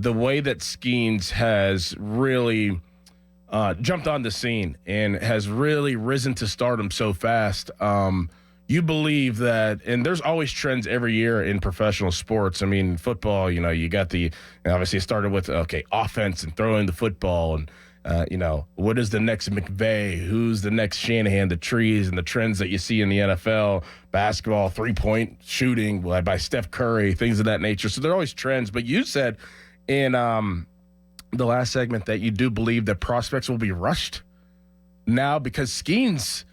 the way that Skenes has really jumped on the scene and has really risen to stardom so fast. You believe that, and there's always trends every year in professional sports. I mean, football, you got obviously it started with, offense and throwing the football and, what is the next McVay? Who's the next Shanahan? The trees and the trends that you see in the NFL, basketball, three-point shooting by Steph Curry, things of that nature. So there are always trends. But you said in the last segment that you do believe that prospects will be rushed now because Skenes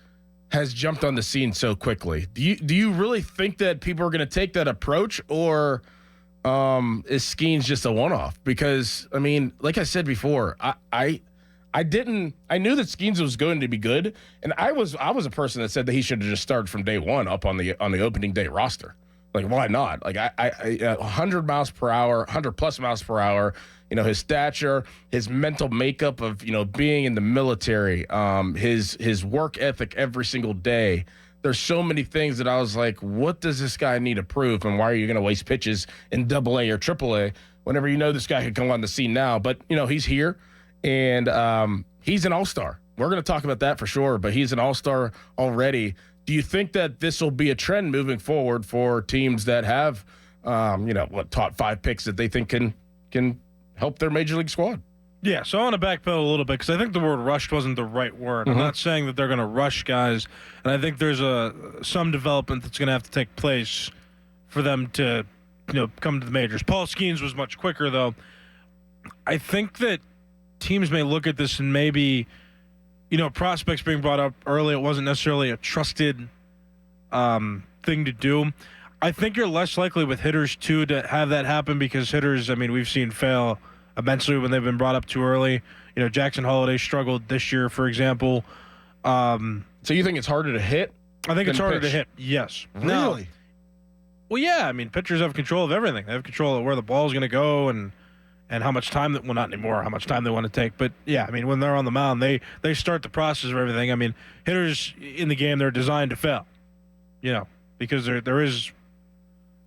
has jumped on the scene so quickly. Do you really think that people are going to take that approach, or is Skenes just a one-off? Because, I mean, like I said before, I knew that Skenes was going to be good, and I was a person that said that he should have just started from day one up on the opening day roster. Like, why not? Like, 100 miles per hour, 100 plus miles per hour. His stature, his mental makeup of, being in the military, his work ethic every single day. There's so many things that I was like, what does this guy need to prove? And why are you going to waste pitches in AA or AAA whenever this guy could come on the scene now? But, he's here, and he's an all-star. We're going to talk about that for sure, but he's an all-star already. Do you think that this will be a trend moving forward for teams that have, top 5 picks that they think can help their major league squad? Yeah, so I want to backpedal a little bit because I think the word rushed wasn't the right word. I'm not saying that they're going to rush guys, and I think there's some development that's going to have to take place for them to come to the majors. Paul Skenes was much quicker, though. I think that teams may look at this and maybe, prospects being brought up early, it wasn't necessarily a trusted thing to do. I think you're less likely with hitters, too, to have that happen because hitters, we've seen fail immensely when they've been brought up too early. Jackson Holliday struggled this year, for example. So you think it's harder to hit? I think it's harder pitch? to hit, yes. Really? No. Well, yeah. Pitchers have control of everything. They have control of where the ball is going to go and how much time not anymore, how much time they want to take. But, yeah, when they're on the mound, they start the process of everything. Hitters in the game, they're designed to fail, because there is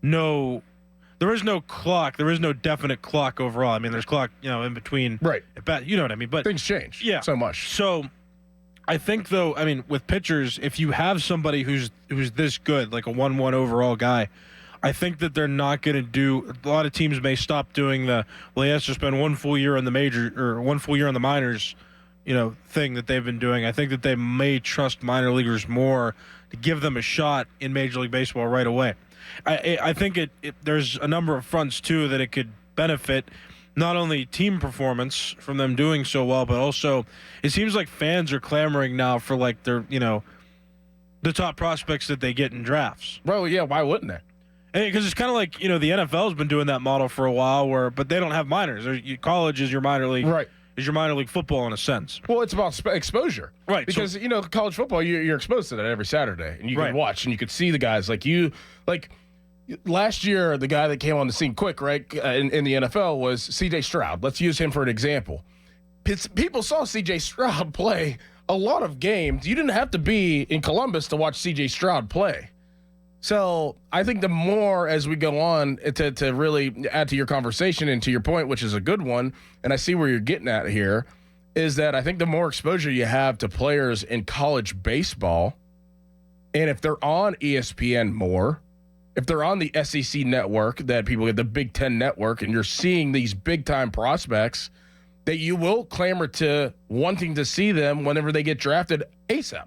no clock. There is no definite clock overall. There's clock, in between. Right. You know what I mean? But things change. Yeah. So much. So I think, though, with pitchers, if you have somebody who's this good, like a 1-1 overall guy, I think that they're not going to do – a lot of teams may stop doing he has to spend 1 full year on the major or 1 full year on the minors, thing that they've been doing. I think that they may trust minor leaguers more to give them a shot in Major League Baseball right away. I think there's a number of fronts, too, that it could benefit not only team performance from them doing so well, but also it seems like fans are clamoring now for, their, the top prospects that they get in drafts. Well, yeah, why wouldn't they? Because it's kind of like, the NFL's been doing that model for a while but they don't have minors. College is your minor league. Right. Is your minor league football in a sense. Well, it's about exposure. Right. Because, college football, you're exposed to that every Saturday. And you can watch and you can see the guys last year, the guy that came on the scene quick, right, in the NFL was C.J. Stroud. Let's use him for an example. People saw C.J. Stroud play a lot of games. You didn't have to be in Columbus to watch C.J. Stroud play. So I think the more as we go on to really add to your conversation and to your point, which is a good one, and I see where you're getting at here, is that I think the more exposure you have to players in college baseball, and if they're on ESPN more, if they're on the SEC network, that people get the Big Ten network, and you're seeing these big-time prospects, that you will clamor to wanting to see them whenever they get drafted ASAP.